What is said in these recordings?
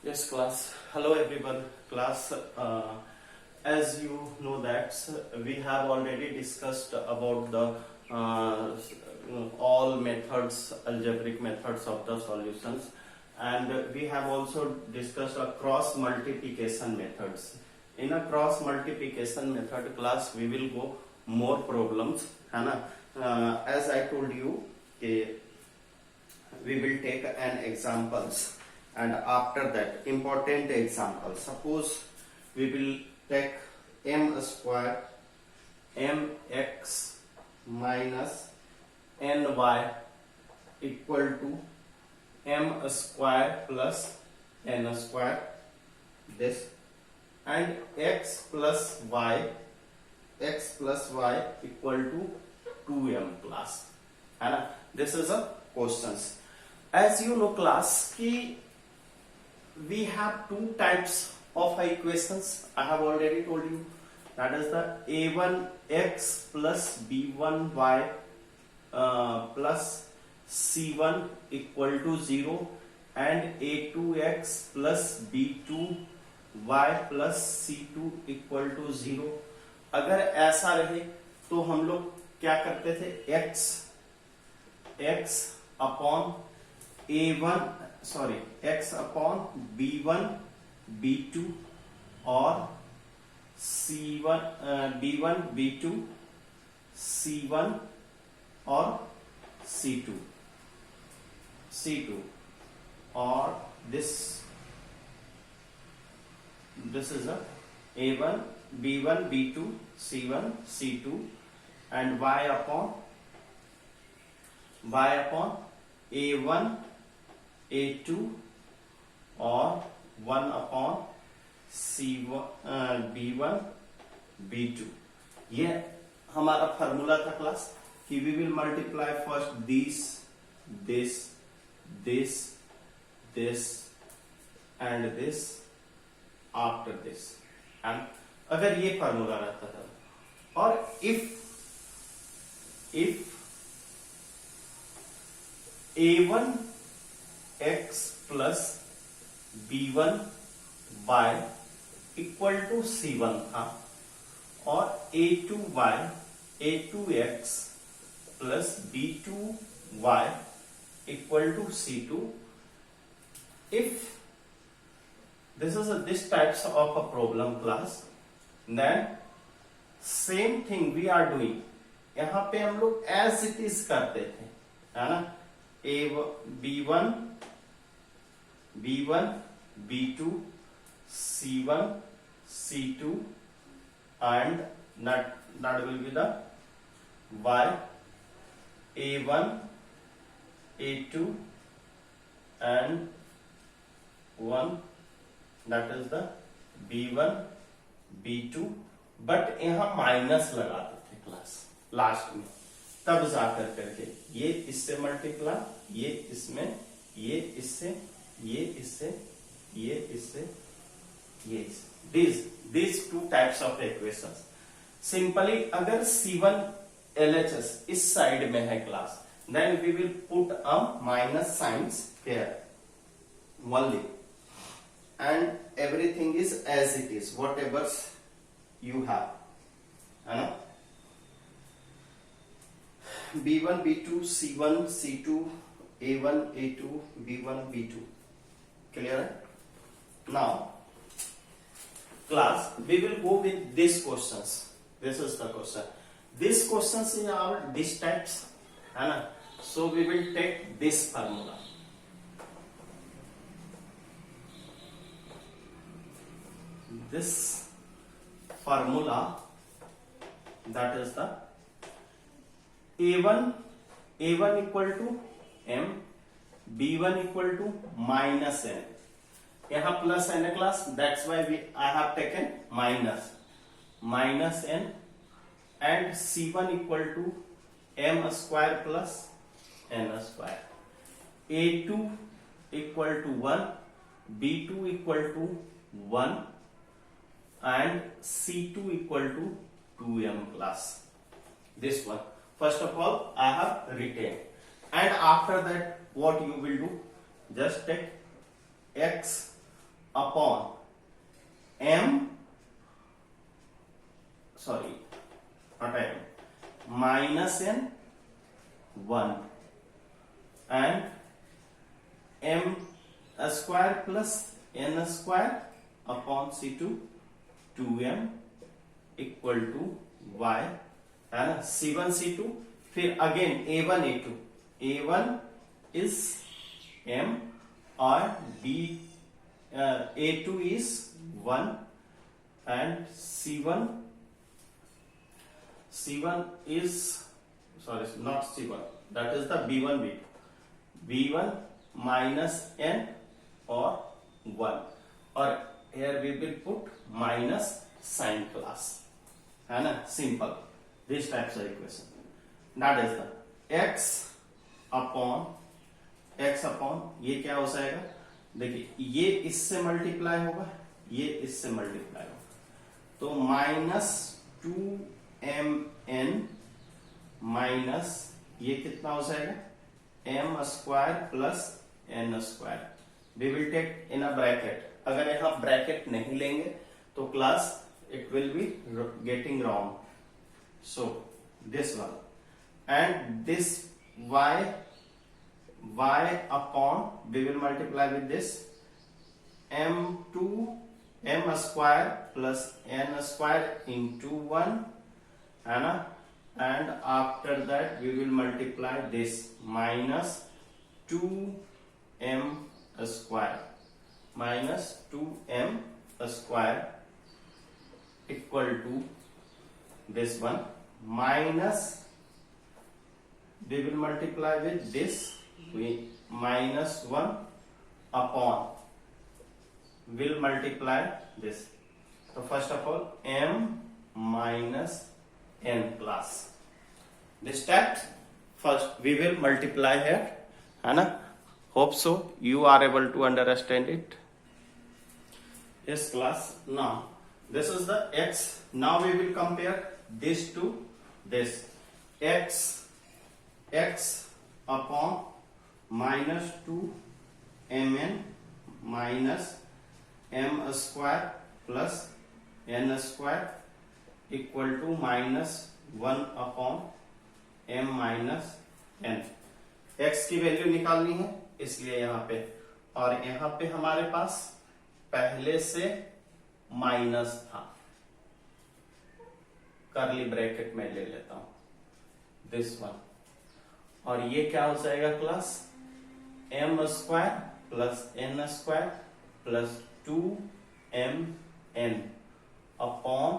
Yes, class. Hello, everyone. Class, as you know that we have already discussed about the all methods, algebraic methods of the solutions, and we have also discussed a cross multiplication methods. In a cross multiplication method class, we will go more problems, है ना? As I told you, we will take an examples, and after that important example. Suppose we will take m square mx minus ny equal to m square plus n square, this, and x plus y equal to 2m class, है ना? This is a questions. As you know class कि we have two types of equations. I have already told you, that is the a1x plus b1y plus c1 equal to 0 and a2x plus b2y plus c2 equal to 0. अगर ऐसा रहे तो हम लोग क्या करते थे, x upon x upon b1 b2 और c1 b1 b2 c1 और c2 और this is a a1 b1 b2 c1 c2 and y upon a1 a2 और 1 upon c1 b1 b2. ये हमारा फार्मूला था क्लास कि we will multiply first this and this after this, and अगर ये formula रहता था, और if a1 x plus b1 y equal to c1 था और a2x plus b2y equal to c2, if this is this types of a problem class, then same thing we are doing. यहाँ पे हम लोग as it is करते थे, है ना? b1 b2 c1 c2 and that will be the y a1 a2 and 1, that is the b1 b2, but यहाँ minus लगाते थे क्लास लास्ट में, तब जाकर करके ये इससे मल्टीप्लाई, ये इसमें, ये इससे, ये इससे, ये इससे, ये इससे, these two types of equations. Simply अगर C1 LHS इस साइड में है class, then we will put a minus signs here only, and everything is as it is, whatever you have, है ना? b1 b2 c1 c2 a1 a2 b1 b2, clear? Now class, we will go with these questions. This is the question. These questions in our disk types, है ना? So we will take this formula. This formula, that is the a1 equal to m, b1 equal to minus n. यहाँ plus n class, that's why I have taken minus n, and c1 equal to m square plus n square, a2 equal to 1, b2 equal to 1 and c2 equal to 2m class. This one first of all I have written, and after that what you will do, just take x upon m, sorry, not m, minus n 1 and m square plus n square upon C2 2m equal to y, है ना, C1 C2, फिर again A1 A2, A1 is m और D A2 is 1 and C1 is, sorry, not C1, that is the B1 B1 minus n or 1, or here we will put minus sign class, है ना, simple, this types of equation, that is the x upon ये क्या हो जाएगा, देखिए ये इससे multiply होगा, ये इससे मल्टीप्लाई होगा, तो माइनस 2mn माइनस ये कितना हो जाएगा m square plus n square, we will take in a bracket, अगर यहां ब्रैकेट नहीं लेंगे तो class it will be getting wrong, so this one and this y upon, we will multiply with this m square plus n square into 1, है ना, and after that we will multiply this minus 2m square minus 2m square equal to this one minus, we will multiply with this, we minus 1 upon, will multiply this, so first of all m minus n class, this step first we will multiply here, है ना, hope so you are able to understand it. Yes class, now this is the x, now we will compare this to this, x upon minus 2mn minus m square plus n square equal to minus 1 upon m minus n, x की value निकालनी है इसलिए यहां पे, और यहां पे हमारे पास पहले से माइनस था, करली ब्रैकेट में ले लेता हूं दिस वन, और ये क्या हो जाएगा class, m square plus n square plus 2mn upon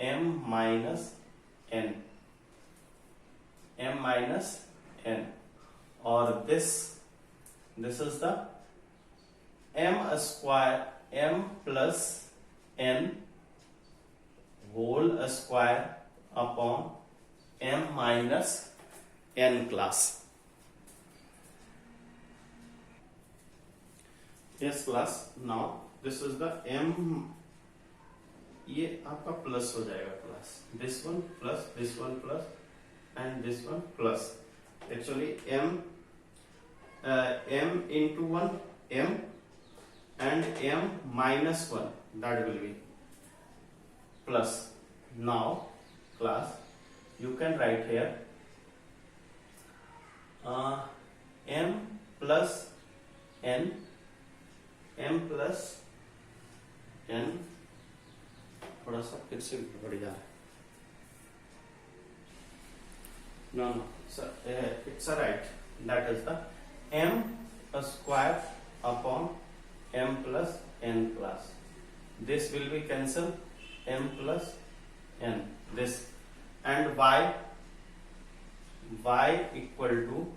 m minus n, और this is the m square m plus n whole square upon m minus n class. Yes class, now this is the m, ये आपका plus हो जाएगा class, this one plus and this one plus, actually m into 1 m and m minus 1, that will be plus. Now class, you can write here m plus n, थोड़ा सा फिर से बढ़ जा रहा है, no sir, it's a right, that is the m square upon m plus n class, this will be cancel, m plus n, this, and y equal to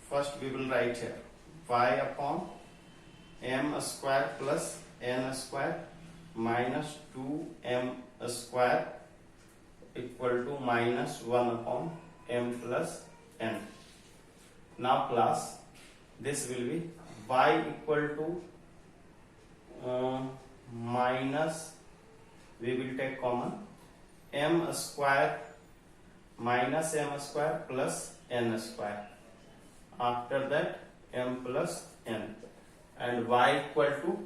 first we will write here y upon m square plus n square minus 2m square equal to minus 1 upon m plus n. Now class, this will be y equal to minus, we will take common, m square minus m square plus n square, after that m plus n, and y equal to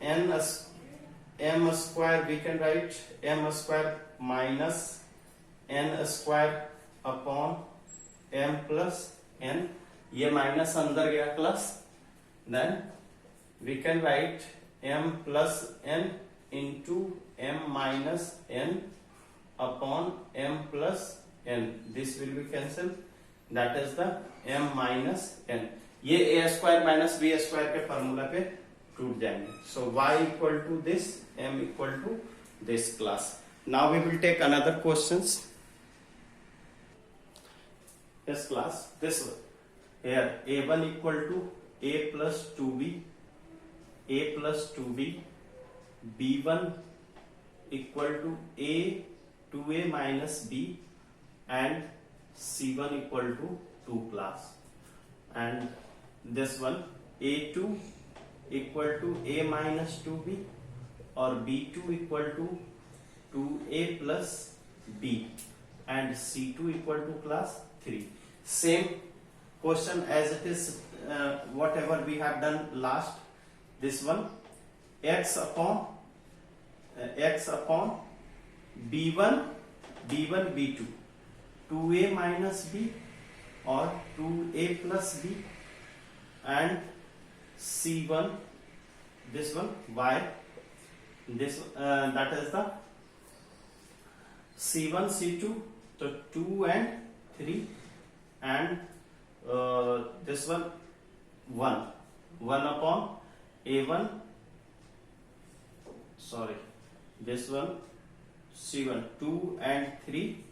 n m square, we can write m square minus n square upon m plus n, ये minus अंदर गया plus, then we can write m plus n into m minus n upon m plus n, this will be cancelled, that is the m minus n, ये a square minus b square के formula पे टूट जाएंगे. So y equal to this, m equal to this class. Now we will take another questions. Yes class, this one. Here a1 equal to a plus 2b, a plus 2b, b1 equal to a 2a minus b, and c1 equal to 2 class. And this one a2 equal to a minus 2b, or b2 equal to 2a plus b, and c2 equal to class 3. Same question as it is, whatever we have done last. This one x upon b1 b2, 2a minus b or 2a plus b, and c1, this one y, this that is the c1 c2, so 2 and 3, and this one 1 upon a1, sorry, this one c1 2 and 3,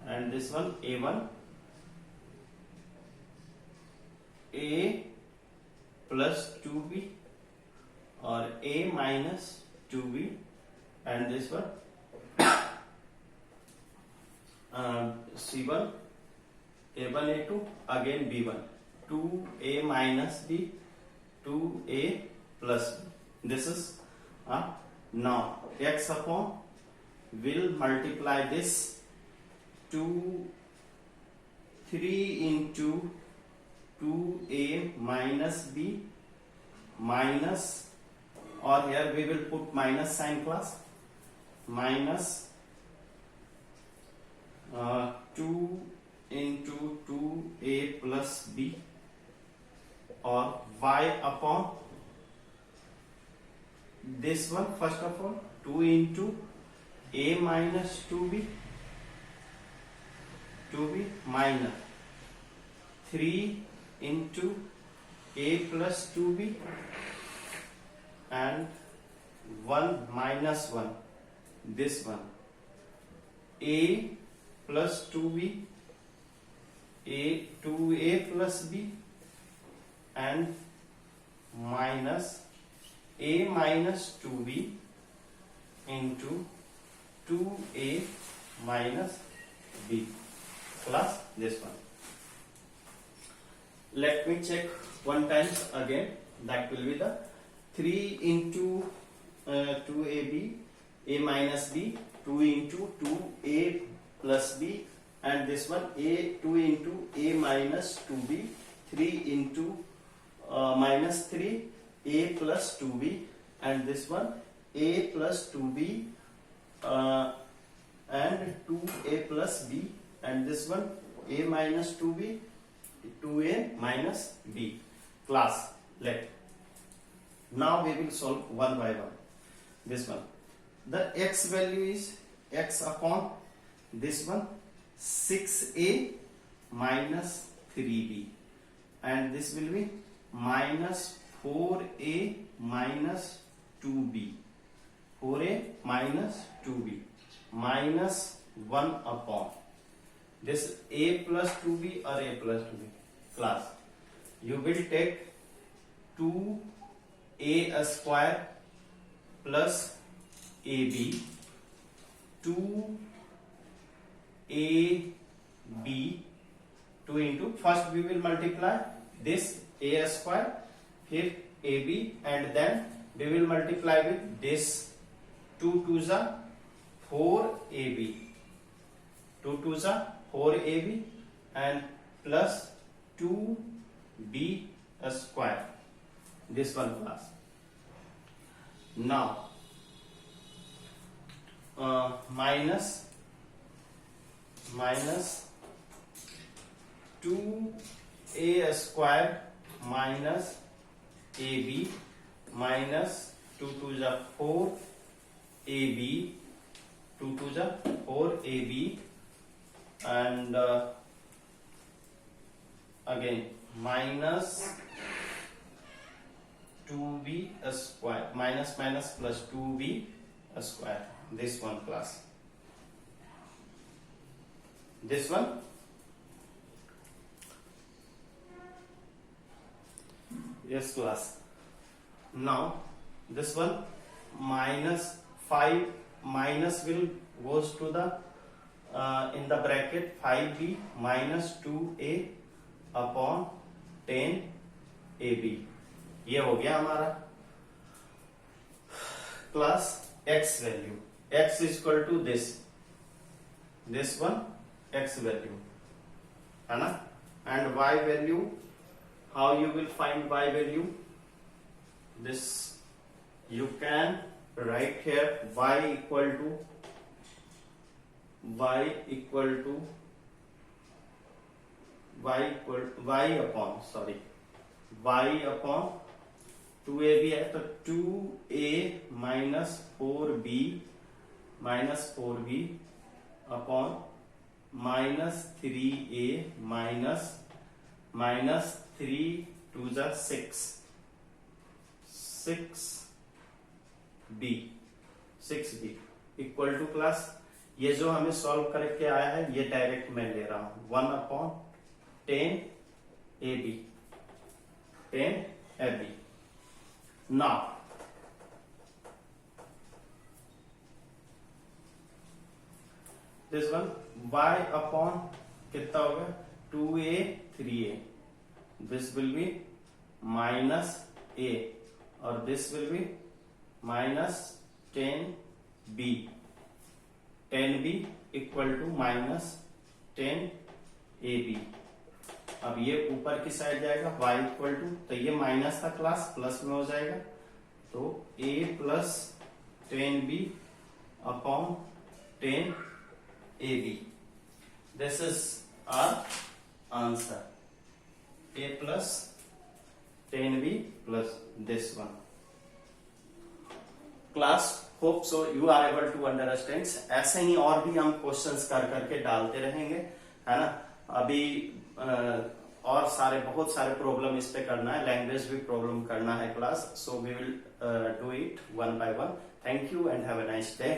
and this one a1 a plus 2b or a minus 2b, and this one c1 a1 a2 again b1 2a minus b 2a plus b. This is now x upon will multiply this 2 3 into 2a minus b minus, or here we will put minus sign class, minus 2 into 2a plus b, or y upon this one, first of all 2 into a minus 2b minus 3 into a plus 2b, and 1 minus 1, this one a plus 2b, a 2a plus b, and minus a minus 2b into 2a minus b plus this one. Let me check one times again, that will be the 3 into 2ab a minus b, 2 into 2a plus b, and this one a 2 into a minus 2b, 3 into minus 3 a plus 2b, and this one a plus 2b and 2a plus b, and this one a minus 2b 2a minus b class. Let now we will solve one by one. This one, the x value is x upon this one 6a minus 3b, and this will be minus 4a minus 2b, 4a minus 2b minus 1 upon this a plus 2b or a plus 2b class. You will take 2a square plus ab, 2ab, 2 into, first we will multiply this a square, here ab, and then we will multiply with this 2 to the 4ab, 2 to the 4ab, and plus 2b square. This one class. Now minus 2a square minus ab minus 2 to the 4 ab 2 to the 4 ab and again minus 2b square minus plus 2b square. This one class. This one yes class. Now this one minus 5 minus will goes to the in the bracket 5b minus 2a upon 10 ab. ये हो गया हमारा class x value. x is equal to this one x value है ना. And y value, how you will find y value? This you can write here y equal to y upon 2ab है तो 2a minus 4b upon minus 3a minus 3 to the 6b equal to class. ये जो हमें solve करके आया है ये direct मैं ले रहा हूं 1 upon 10 ab. Now this one y upon कितना होगा 2a 3a. This will be minus a और this will be minus 10b. 10b equal to minus 10ab. अब ये ऊपर की साइड जाएगा y इक्वल टू, तो ये माइनस था क्लास प्लस में हो जाएगा तो a plus 10b upon 10ab. This is our answer. a plus 10b plus this one. Class hope so you are able to understand. ऐसे ही और भी हम क्वेश्चंस कर करके डालते रहेंगे है ना. अभी और बहुत सारे प्रॉब्लम इस पे करना है. लैंग्वेज भी प्रॉब्लम करना है class. So we will do it one by one. Thank you and have a nice day.